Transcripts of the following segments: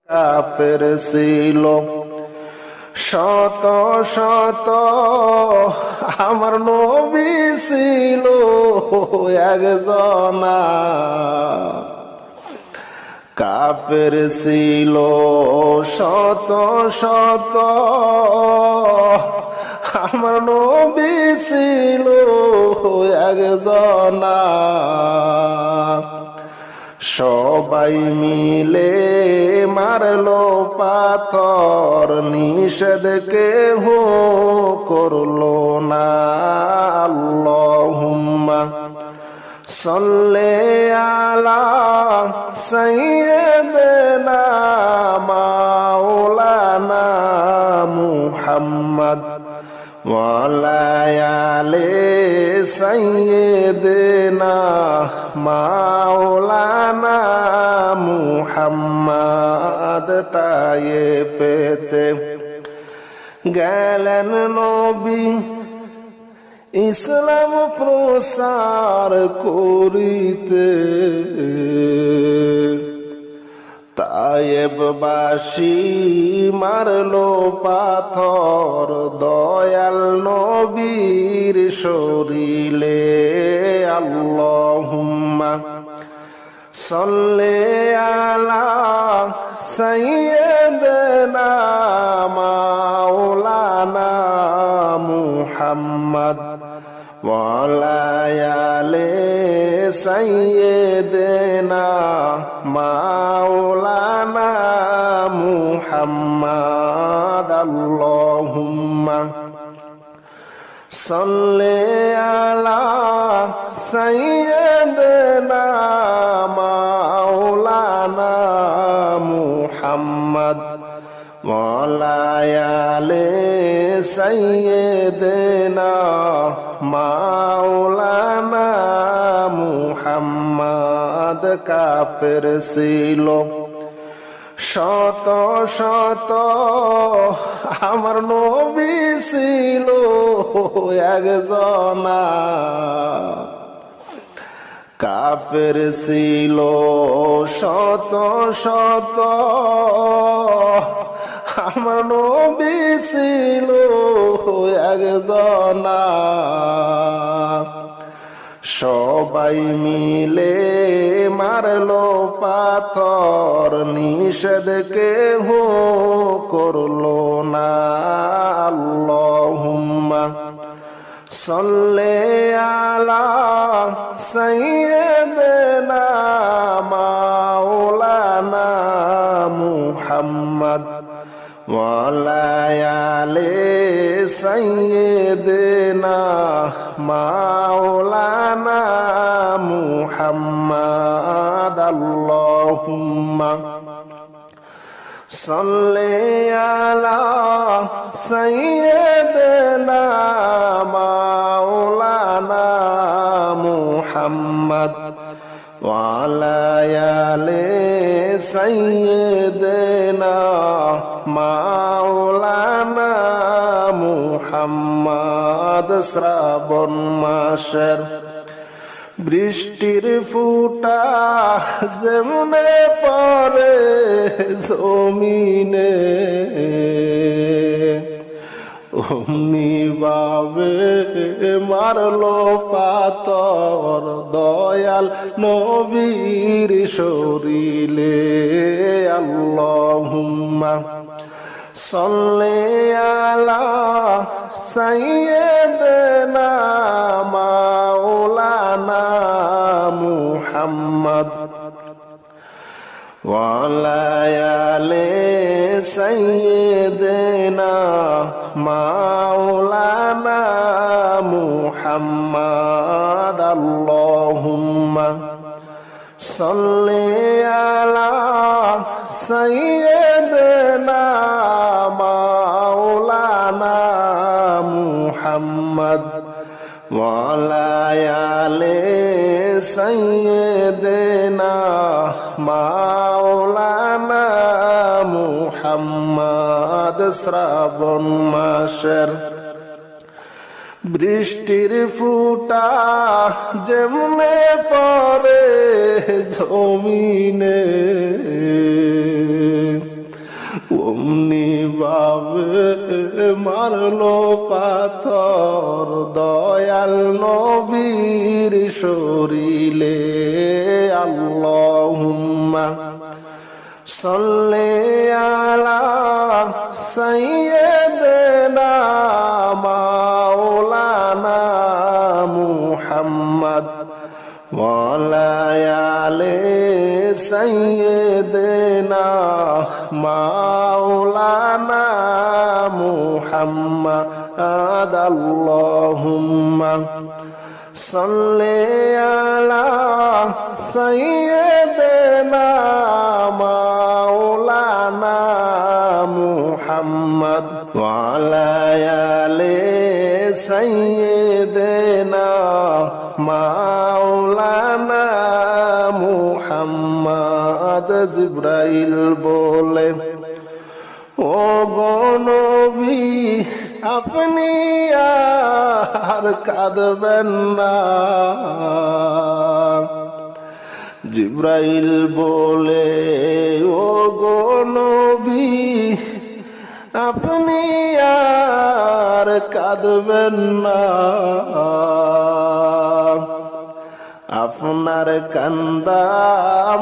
কাফের ছিল শত শত, আমার নবী ছিল একজনা। কাফের ছিল শত শত, আমার নবী ছিল একজনা। সবাই মিলে মারলো পাথর, নিষেধ কেহ করলো না। আল্লাহুম্মা সাল্লি আলা সাইয়্যিদিনা মাওলানা মুহাম্মদ ওয়া আলা আলি সাইয়্যিদিনা মাওলানা মুহাম্মদ। তায়েফেতে গেলেন নবী ইসলাম প্রসার করিতে, তায়েববাসী মারলো পাথর দয়াল নবীর শরীরে। আল্লাহুম্মা সাল্লি আলা সাইয়্যিদিনা মাওলানা মুহাম্মদ ওয়া আলা আলি সাইয়্যিদিনা মাওলানা মুহাম্মদ। আল্লাহুম্মা সাল্লি আলা সাইয়্যিদিনা মাওলানা মুহাম্মদ ওয়া আলা আলি সাইয়্যিদিনা মাওলানা মুহাম্মদ। কাফের ছিল শত শত, আমার নবী ছিল একজনা। কাফের ছিল শত শত, আমার নবী ছিল একজনা। সবাই মিলে মারলো পাথর, নিষেধ কেহ করলো না। আল্লাহুম্মা সাল্লি আলা সাইয়্যিদিনা মাওলানা মুহাম্মদ ওয়া আলা আলি সাইয়্যিদিনা মাওলানা মুহাম্মদ। আল্লাহুম্মা সাল্লি আলা সাইয়্যিদিনা মাওলানা মুহাম্মদ ওয়া আলা আলি সাইয়্যিদিনা মাওলানা মুহাম্মদ। শ্রাবণ মাসের বৃষ্টির ফুটা যেমনে পড়ে জমিনে, অমনি ভাবে মারলো পাথর দয়াল নবীর শরীরে। আল্লাহুম্মা সাল্লি আলা সাইয়্যিদিনা মাওলানা মুহাম্মদ ওয়া আলা আলি সাইয়্যিদিনা মাওলানা মুহাম্মদ। আল্লাহুম্মা সাল্লি আলা সাইয়্যিদিনা মাওলানা মুহাম্মদ ওয়া আলা আলি সাইয়্যিদিনা মাওলানা মুহাম্মদ। শ্রাবণ মাসের বৃষ্টির ফুটা যেমনে পড়ে জমিনে, এমনি ভাবে মারলো পাথর দয়াল নবীর শরীরে। আল্লাহুম্মা সাল্লি আলা সাইয়্যিদিনা মাওলানা মুহাম্মদ ওয়া আলা আলি সাইয়্যিদিনা মাওলানা মুহাম্মদ। আল্লাহুম্মা সাল্লি আলা সাইয়্যিদিনা মাওলানা মুহাম্মদ ওয়া আলা আলি সাইয়্যিদিনা মাওলানা মুহাম্মদ। জিবরাইল বলে, ও গো নবী আপনি আর কাঁদবেন না। জিবরাইল বলে, ও গো নবী আপনি আর কাঁদবেন না। আপনার কান্দা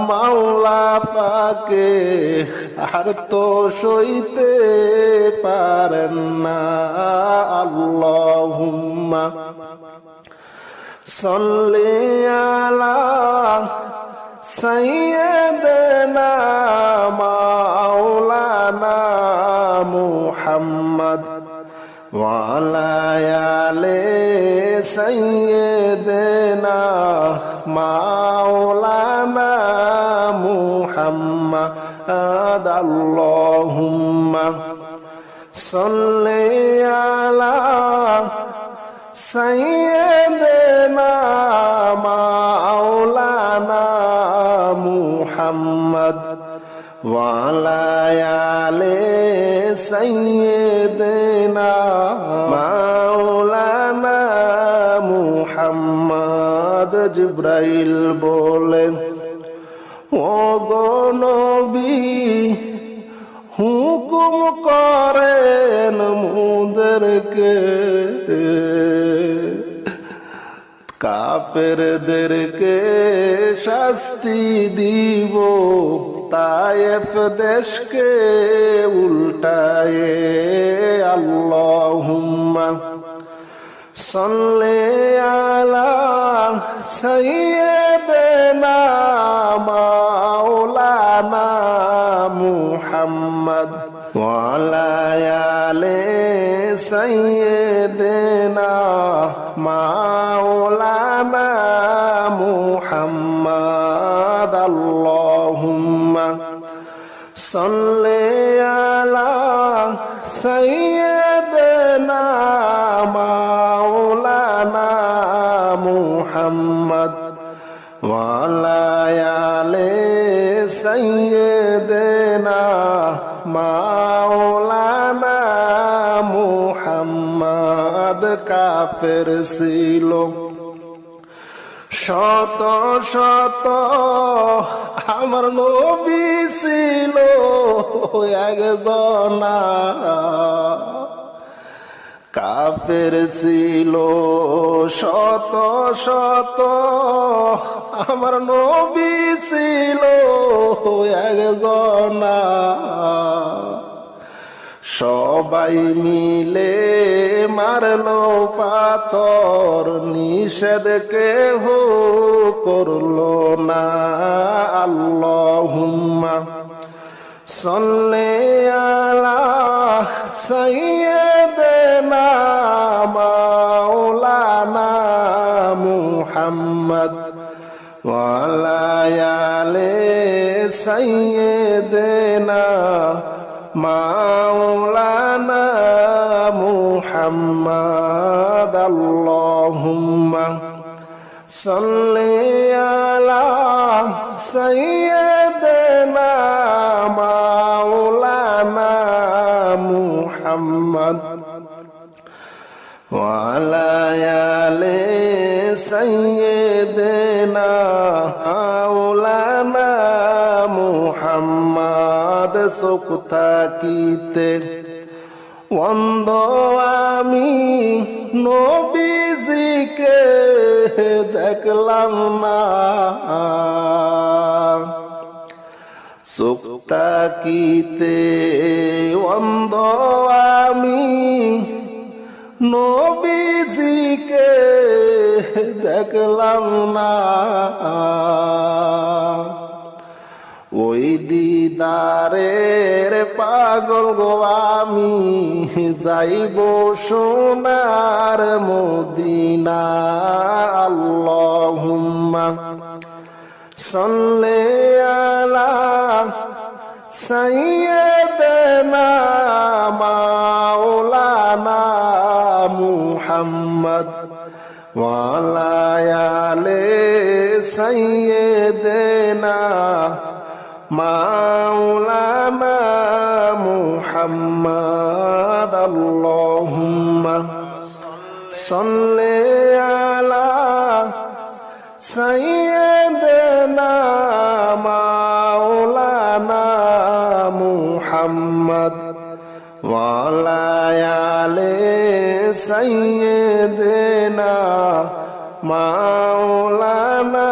মাওলা পাকে আর তো সইতে পারেন না। আল্লাহুম্মা সাল্লি আলা সাইয়্যিদিনা মাওলানা মুহাম্মদ ওয়া আলা আলি সাইয়্যিদিনা মাওলানা মুহাম্মদ। আল্লাহুম্মা সাল্লি আলা সাইয়্যিদিনা মাওলানা মুহাম্মদ ওয়া আলা আলি সাইয়্যিদিনা মাওলানা মুহাম্মদ। জিবরাইল বলেন, ও গো নবী হুকুম করেন মুদেরকে কাফেরদেরকে শাস্তি দিব তায়েফ দেশকে উল্টায়ে। আল্লাহুম্মা সাল্লি আলা সাইয়্যিদিনা মাওলানা মুহাম্মদ ওয়া আলা আলি সাইয়্যিদিনা মাওলানা মুহাম্মদ। আল্লাহুম্মা সাল্লি আলা সাইয়্যিদিনা মাওলানা মুহাম্মদ ওয়া আলা আলি সাইয়্যিদিনা মাওলানা মুহাম্মদ। কাফের ছিল শত শত, আমার নবী ছিল একজনা। কাফের ছিল শত শত, আমার নবী ছিল একজনা। সবাই মিলে মারলো পাথর, নিষেধ কেহ করলো না। আল্লাহুম্মা সাল্লি আলা সাইয়্যিদিনা মাওলানা মুহাম্মদ ওয়া আলা আলি সাইয়্যিদিনা মাওলানা মুহাম্মদ। আল্লাহুম্মা সাল্লি আলা সাইয়্যিদিনা মাওলানা মুহাম্মদ ওয়া আলা আলি সাইয়্যিদিনা মাওলানা মুহাম্মদ। চোখ থাকিতে অন্ধ আমি নবীজিকে দেখলাম না চোখ থাকিতে অন্ধ আমি নবীজিকে দেখলাম না ওই দিদারের পাগল গো আমি যাইব সোনার মদিনা আল্লাহুম্মা সাল্লি আলা সাইয়্যিদিনা মাওলানা মুহাম্মদ ওয়া আলা আলি সাইয়্যিদিনা মাওলানা মুহাম্মদ আল্লাহুম্মা সাল্লি আলা সাইয়্যিদিনা মাওলানা মুহাম্মদ ওয়া আলা আলি সাইয়্যিদিনা মাওলানা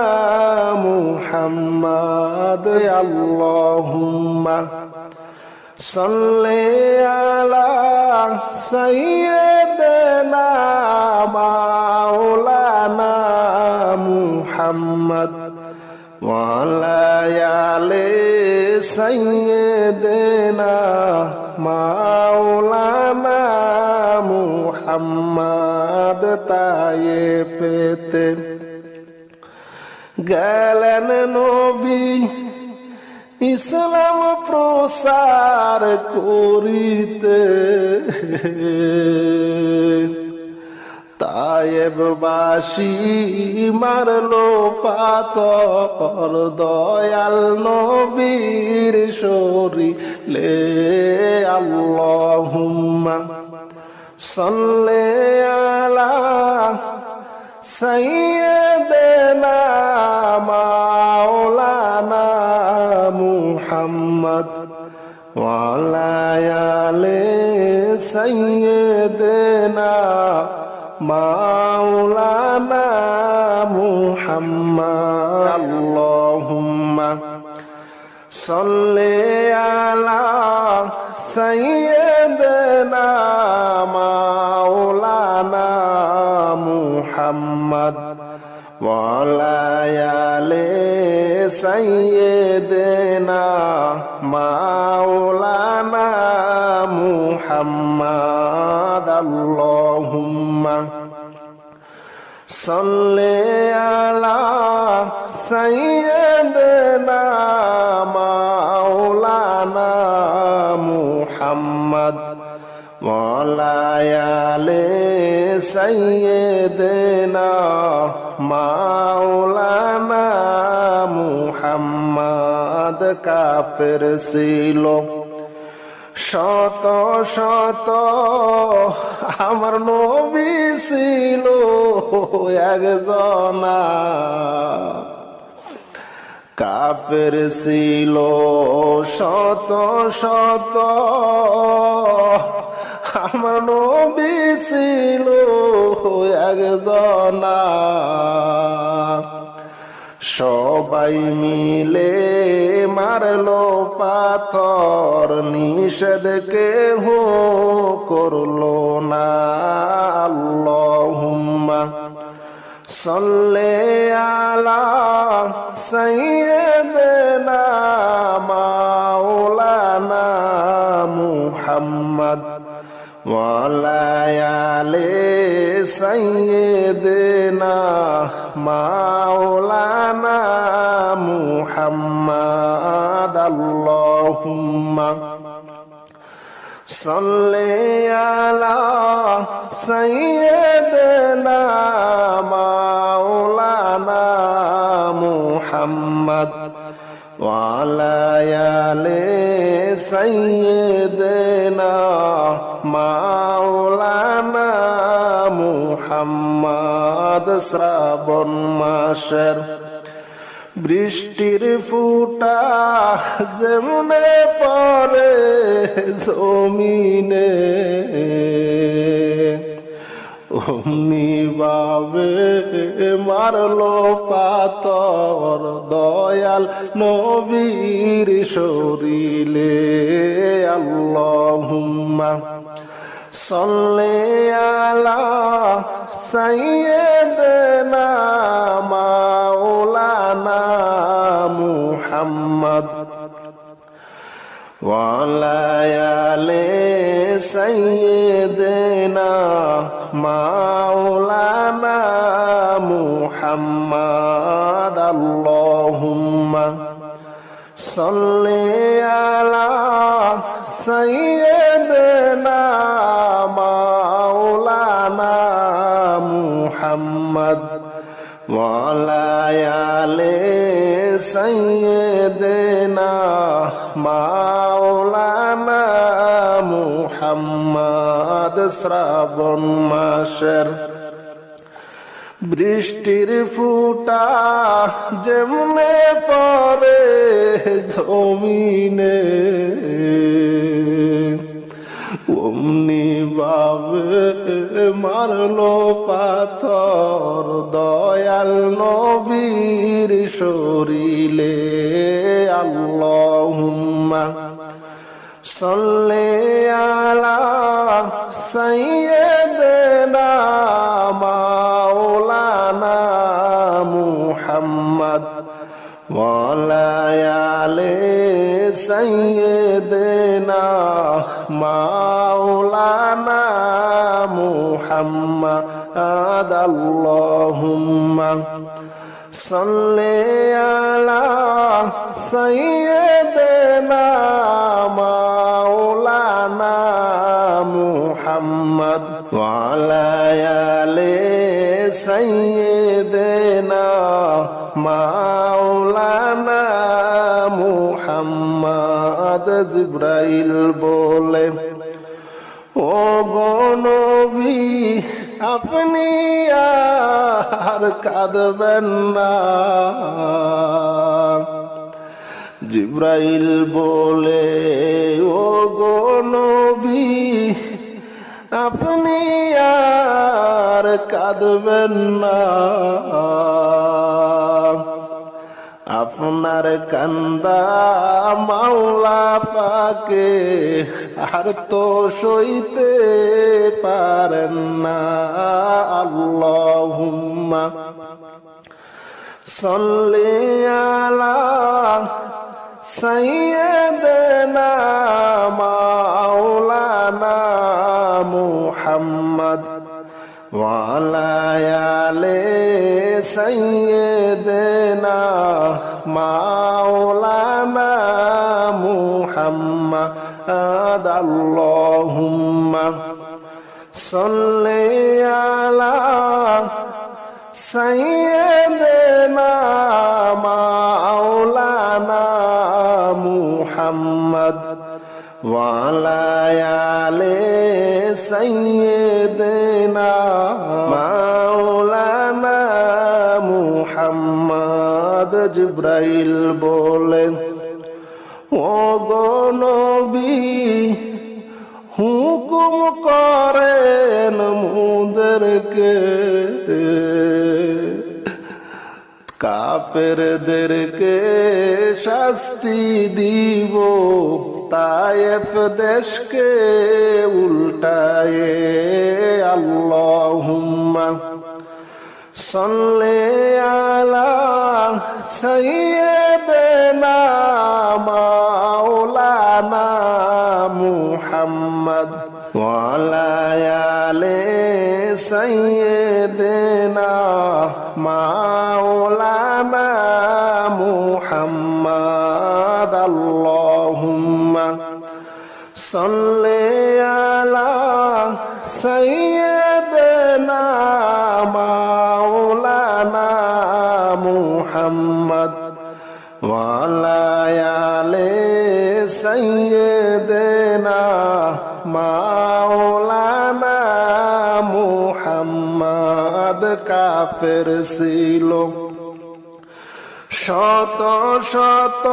মুহাম্মদ আল্লাহুম্মা সাল্লি আলা সাইয়্যিদিনা মাওলানা মুহাম্মদ ওয়া আলা আলি সাইয়্যিদিনা মাওলানা মুহাম্মদ তায়েফেতে গেলেন নবী ইসলাম প্রসার করিতে তায়েববাসী মারলো পাথর দয়াল নবীর শরীরে আল্লাহুম্মা সাল্লি আলা সাইয়্যিদিনা মাওলানা মুহাম্মদ ওয়া আলা আলি সাইয়্যিদিনা মাওলানা মুহাম্মদ আল্লাহুম্মা সাল্লি আলা সাইয়্যিদিনা মাওলানা মুহাম্মদ ওয়া আলা আলি সাইয়্যিদিনা মাওলানা মুহাম্মদ আল্লাহুম্মা সাল্লি আলা সাইয়্যিদিনা মাওলানা মুহাম্মদ ওয়া আলা আলি সাইয়্যিদিনা মাওলানা মুহাম্মদ কাফের ছিল শত শত আমার নবী ছিল একজনা কাফের ছিল শত শত আমার নবী ছিল একজনা সবাই মিলে মারলো পাথর নিষেধ কেহ করলো না আল্লাহুম্মা সাল্লি আলা সাইয়্যিদিনা মাওলানা মুহাম্মদ ওয়া আলা আলি সাইয়্যিদিনা মাওলানা মুহাম্মদ আল্লাহুম্মা সাল্লি আলা সাইয়্যিদিনা মাওলানা মুহাম্মদ ওয়া আলা আলি সাইয়্যিদিনা মাওলানা মুহাম্মদ শ্রাবণ মাসের বৃষ্টির ফুটা যেমনে পড়ে জমিনে অমনি ভাবে মারলো পাথর দয়াল নবীর শরীরে। আল্লাহুম্মা সাল্লি আলা সাইয়্যিদিনা মাওলানা মুহাম্মদ ওয়া আলা আলি সাইয়্যিদিনা মাওলানা মুহাম্মদ। আল্লাহুম্মা সাল্লি আলা সাইয়্যিদিনা মাওলানা মুহাম্মদ ওয়া আলা আলি সাইয়্যিদিনা মাওলানা মুহাম্মদ। শ্রাবণ মাসের বৃষ্টির ফুটা যেমনে পড়ে জমিনে অমনি ভাবে মারলো পাথর দয়াল নবীর শরীরে। আল্লাহুম্মা সাল্লি আলা সাইয়্যিদিনা মাওলানা মুহাম্মদ ওয়া আলা আলি সাইয়্যিদিনা মাওলানা মুহাম্মদ। আল্লাহুম্মা সাল্লি আলা সাইয়্যিদিনা মাওলানা মুহাম্মদ ওয়া আলা আলি সাইয়্যিদিনা মাওলানা মুহাম্মদ। জিবরাইল বলে ও গো নবী আপনি আর কাঁদবেন না। জিবরাইল বলে ও গো নবী আপনি আর কাঁদবেন না। আপনার কান্দা মাওলা পাকে আর তো সইতে পারেন না। আল্লাহুম্মা সাল্লি আলা সাইয়্যিদিনা মাওলানা মুহাম্মদ ওয়া আলা আলি সাইয়্যিদিনা মাওলানা মুহাম্মদ। আল্লাহুম্মা সাল্লি আলা সাইয়্যিদিনা মাওলানা মুহাম্মদ ওয়া আলা আলি সাইয়্যিদিনা মাওলানা মুহাম্মদ। জিবরাইল বলে ও গো নবী হুকুম করেন মুদেরকে কাফেরদেরকে শাস্তি দিব তায়েফ দেশকে উল্টায়ে। আল্লাহুম্মা সাল্লি আলা সাইয়্যিদিনা মাওলানা মুহাম্মদ ওয়া আলা আলি সাইয়্যিদিনা মাওলানা মুহাম্মদ। আল্লাহুম্মা সাল্লি আলা সাইয়্যিদিনা মাওলানা মুহাম্মদ ওয়া আলা আলি সাইয়্যিদিনা মাওলানা মুহাম্মদ। কাফের ছিল শত শত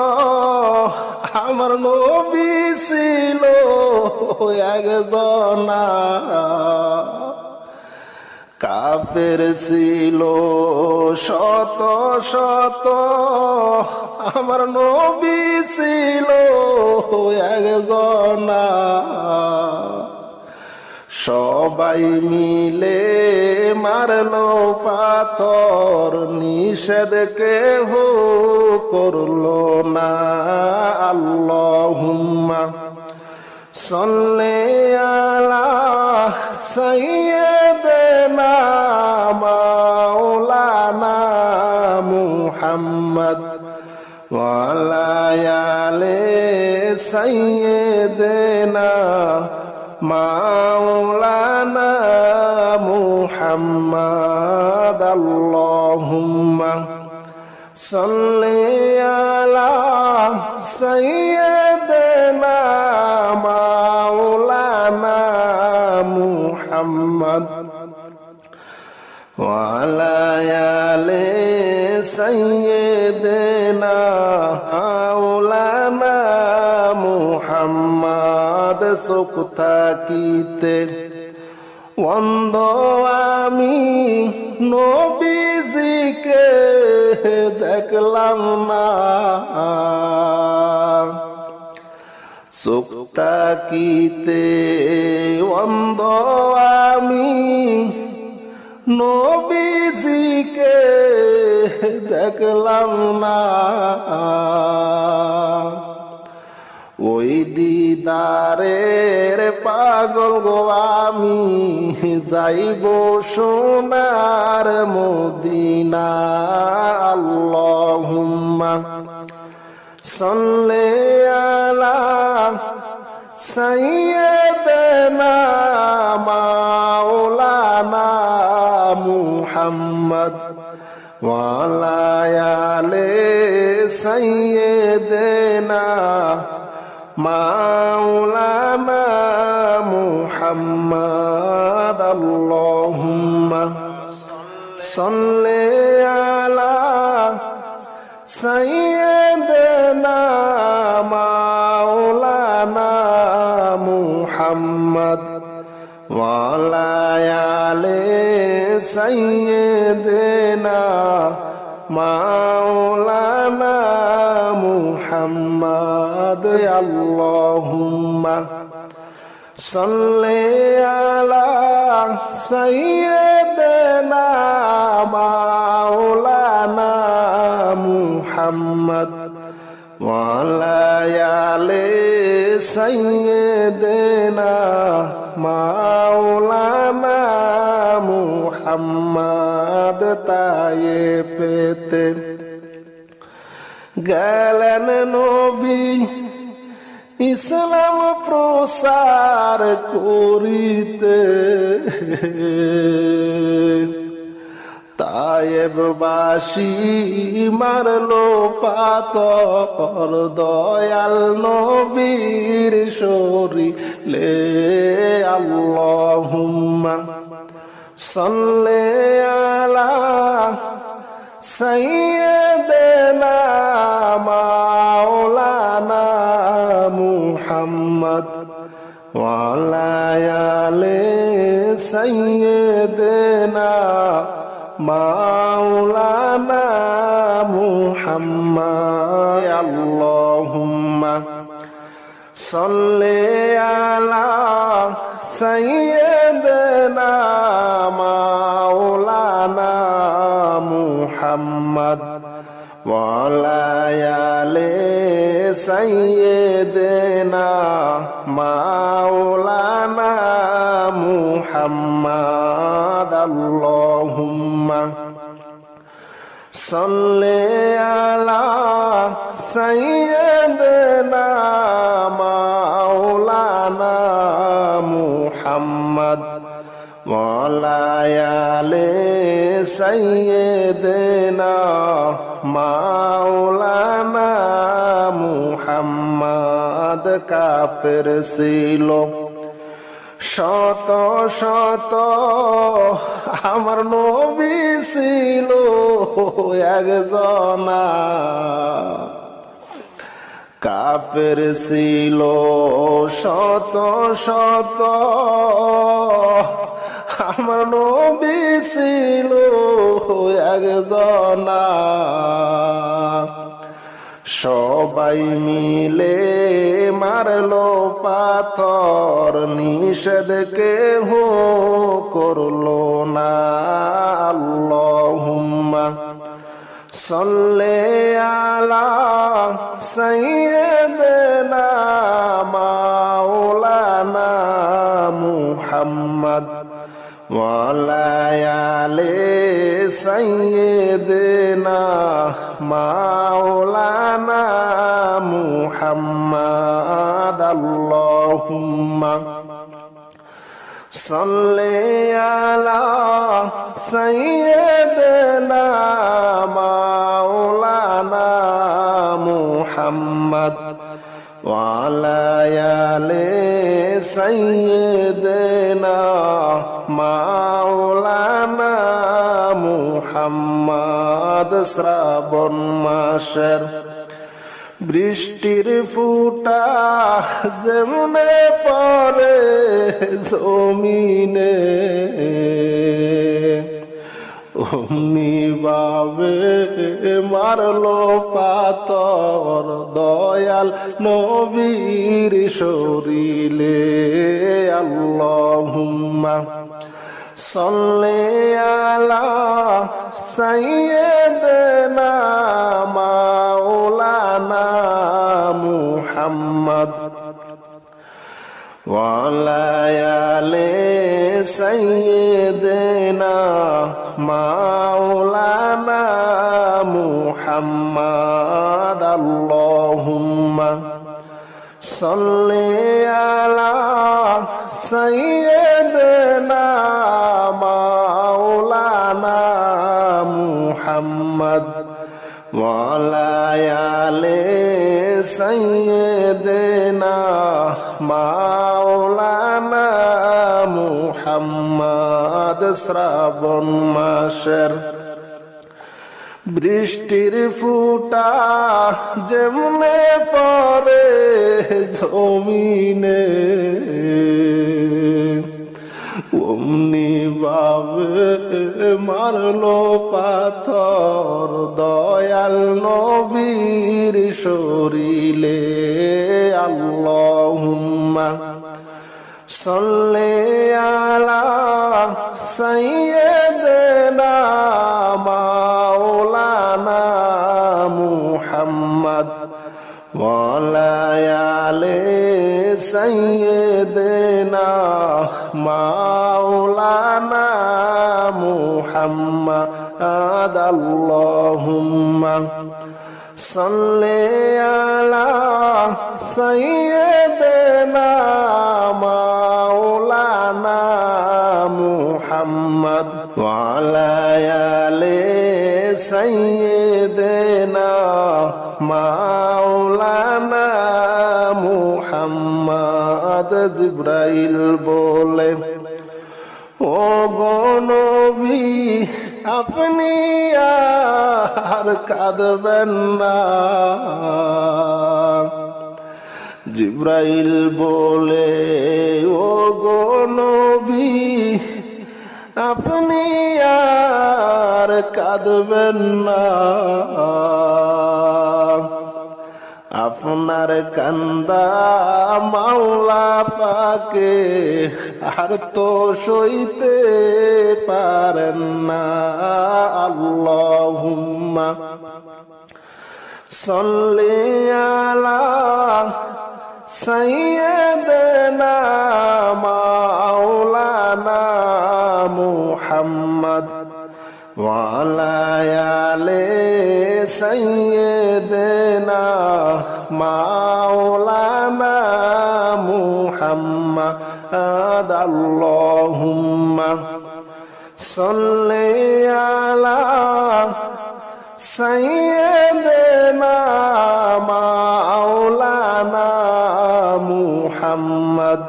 আমার নবী ছিল একজনা, কাফের ছিল শত শত আমার নবী ছিল একজনা, সবাই মিলে মারলো পাথর, নিষেধ কেহ করলো না। আল্লাহুম্মা সাল্লি আলা সাইয়্যিদিনা মাওলানা মুহাম্মদ ওয়া আলা আলি সাইয়্যিদিনা মাওলানা মুহাম্মদ। আল্লাহুম্মা সাল্লি আলা সাইয়্যিদিনা মাওলানা মুহাম্মদ ওয়া আলা আলি সাইয়্যিদিনা মাওলানা মুহাম্মদ। চোখ থাকিতে অন্ধ আমি নবীজিকে দেখলাম না, চোখ থাকিতে অন্ধ আমি নবীজিকে দেখলাম না, ওই দিদারের পাগল গো আমি যাইব সোনার মদিনা। আল্লাহুম্মা সাল্লি আলা সাইয়্যিদিনা মাওলানা মুহাম্মদ ওয়া আলা আলি সাইয়্যিদিনা মাওলানা মুহাম্মদ। আল্লাহুম্মা সাল্লি আলা সাইয়্যিদিনা মাওলানা মুহাম্মদ ওয়া আলা আলি সাইয়্যিদিনা মাওলানা মুহাম্মদ। আল্লাহুম্মা সাল্লি আলা সাইয়্যিদিনা মাওলানা মুহাম্মদ ওয়া আলা আলি সাইয়্যিদিনা মাওলানা মুহাম্মদ। তায়েফেতে গেলেন নবী ইসলাম প্রসার করিতে, তায়েববাসী মারলো পাথর দয়াল নবীর শরীরে। আল্লাহুম্মা সাল্লি আলা সাইয়্যিদিনা মাওলানা মুহাম্মদ ওয়া আলা আলি সাইয়্যিদিনা মাওলানা মুহাম্মদ। আল্লাহুম্মা সাল্লি আলা সাইয়্যিদিনা মাওলানা মুহাম্মদ ওয়া আলা আলি সাইয়্যিদিনা মাওলানা মুহাম্মদ। আল্লাহুম্মা সাল্লি আলা সাইয়্যিদিনা মাওলানা মুহাম্মদ ওয়া আলা আলি সাইয়্যিদিনা মাওলানা মুহাম্মদ। কাফের ছিল শত শত আমার নবী ছিল একজনা, কাফের ছিল শত শত আমার নবী ছিল একজনা। সবাই মিলে মারলো পাথর, নিষেধ কেহ করলো না। আল্লাহুম্মা সাল্লি আলা সাইয়্যিদিনা মাওলানা মুহাম্মদ ওয়া আলা আলি সাইয়্যিদিনা মাওলানা মুহাম্মদ। আল্লাহুম্মা সাল্লি আলা সাইয়্যিদিনা মাওলানা মুহাম্মদ ওয়া আলা আলি সাইয়্যিদিনা মাওলানা মুহাম্মদ। শ্রাবণ মাসের বৃষ্টির ফুটা যেমনে পড়ে জমিনে, অমনি ভাবে মারলো পাথর দয়াল নবীর শরীরে। আল্লাহুম্মা সাল্লি আলা সাইয়্যিদিনা মাওলানা মুহাম্মদ ওয়া আলা আলি সাইয়্যিদিনা মাওলানা মুহাম্মদ। আল্লাহুম্মা সাল্লি আলা সাইয়্যিদিনা মাওলানা মুহাম্মদ ওয়া আলা আলি সাইয়্যিদিনা মাওলানা মুহাম্মদ। শ্রাবণ মাসের বৃষ্টির ফুটা যেমনে পড়ে জমিনে, অমনি ভাবে মারলো পাথর দয়াল নবীর শরীরে। আল্লাহুম্মা সাল্লি আলা সাইয়্যিদিনা মাওলানা মুহাম্মদ ওয়া আলা আলি সাইয়্যিদিনা মাওলানা মুহাম্মদ। আল্লাহুম্মা সাল্লি আলা সাইয়্যিদিনা মাওলানা মুহাম্মদ ওয়া আলা আলি সাইয়্যিদিনা মাওলানা মুহাম্মদ। জিবরাইল বলে, ও গো নবী আপনি আর কাঁদবেন না। জিবরাইল বলে, ও গো নবী আপনি আর কাঁদবেন না। আপনার কান্দা মাওলা পাকে আর তো সইতে পারেন না। আল্লাহুম্মা সাল্লি আলা সাইয়্যিদিনা মাওলানা মুহাম্মদ ওয়া আলা আলি সাইয়্যিদিনা মাওলানা মুহাম্মদ। আল্লাহুম্মা সাল্লি আলা সাইয়্যিদিনা মাওলানা মুহাম্মদ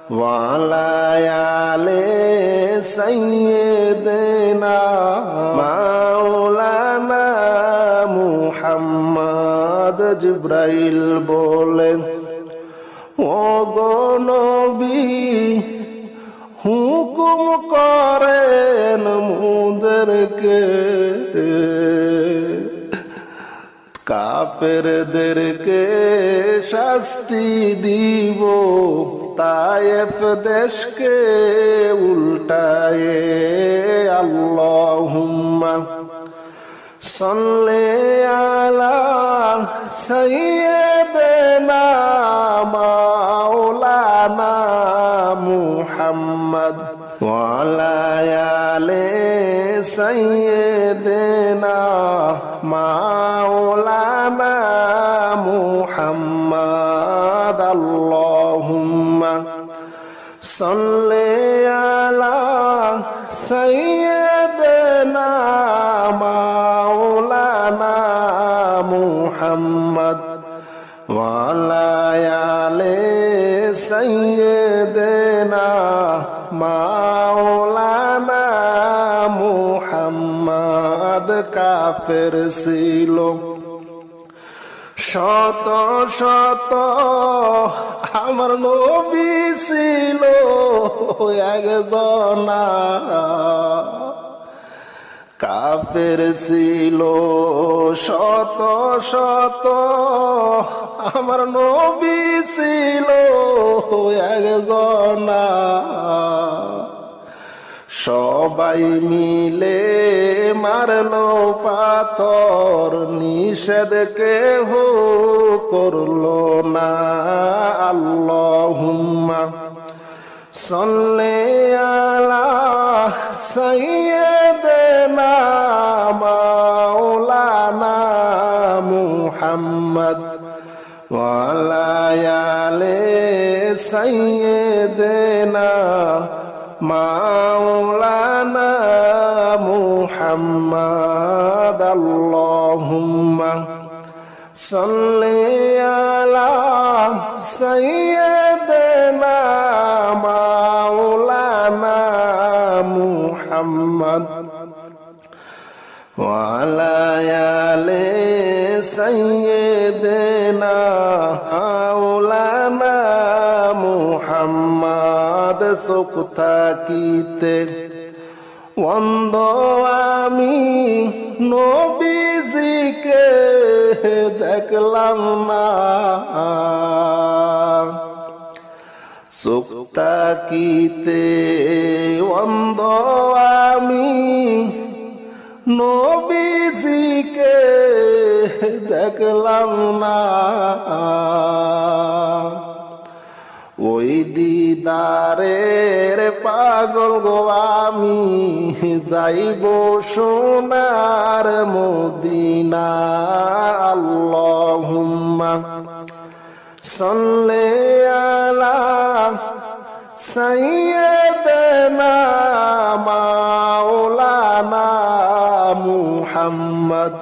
وعلى آل سيدنا مولانا محمد জিবরাইল বলেন ওগো নবী হুকুম করেন মুদেরকে কাফেরদেরকে শাস্তি দিব তায়েফ দেশকে উল্টায়ে আল্লাহুম্মা সাল্লি আলা সাইয়্যিদিনা মাওলানা মুহাম্মদ ওয়া আলা আলি সাইয়্যিদিনা মাওলানা মুহাম্মদ আল্লাহুম্মা সাল্লি আলা সাইয়্যিদিনা মাওলানা মুহাম্মদ ওয়া আলা আলি সাইয়্যিদিনা মাওলানা মুহাম্মদ কাফের ছিল শত শত আমার নবী ছিল একজনা কাফের ছিল শত শত আমার নবী ছিল একজনা সবাই মিলে মারলো পাথর নিষেধ কেহ করলো না আল্লাহুম্মা সাল্লি আলা সাইয়্যিদিনা মাওলানা মুহাম্মদ ওয়া আলা আলি সাইয়্যিদিনা মাওলানা মুহাম্মদ আল্লাহুম্মা সাল্লি আলা সাইয়্যিদিনা মাওলানা মুহাম্মদ ওয়া আলা আলি সাইয়্যিদিনা মাওলানা মুহাম্মদ সুখ থাকিতে অন্ধ আমি নবীজিকে দেখলাম না সুখ থাকিতে অন্ধ আমি নবীজিকে দেখলাম না ওই দিদারের পাগল গো আমি যাইব সোনার মদিনা আল্লাহুম্মা সাল্লি আলা সাইয়্যিদিনা মাওলানা মুহাম্মদ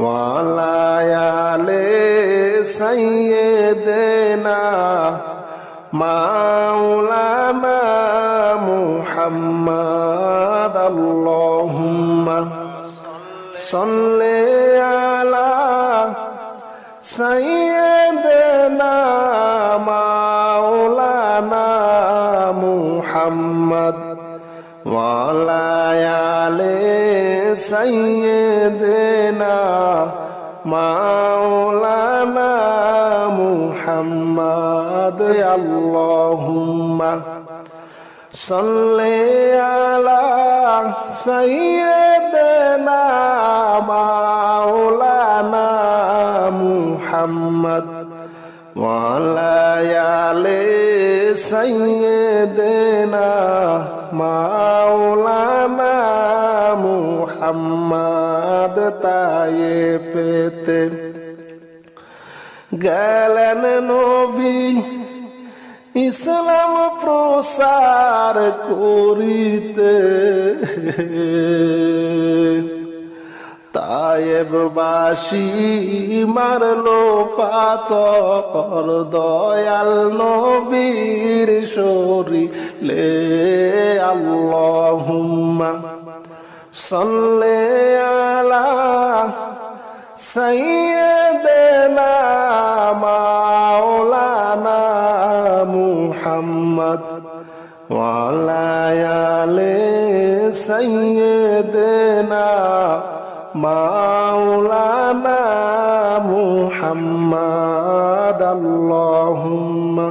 ওয়া আলা আলি সাইয়্যিদিনা মাওলানা মুহাম্মদ আল্লাহুম্মা সাল্লি আলা সাইয়্যিদিনা মাওলানা মুহাম্মদ ওয়া আলা আলি সাইয়্যিদিনা মাওলানা মুহাম্মদ আল্লাহুম্মা সাল্লি আলা সাইয়্যিদিনা মাওলানা মুহাম্মদ ওয়া আলা আলি সাইয়্যিদিনা মাওলানা মুহাম্মদ তায়েফেতে গেলেন নবী ইসলাম প্রসার করিতে তায়েববাসী মারলো পাথর দয়াল নবীর শরীরে আল্লাহুম্মা সাল্লি আলা সাইয়্যিদিনা মাওলানা মুহাম্মদ ওয়া আলা আলি সাইয়্যিদিনা মাওলানা মুহাম্মদ আল্লাহুম্মা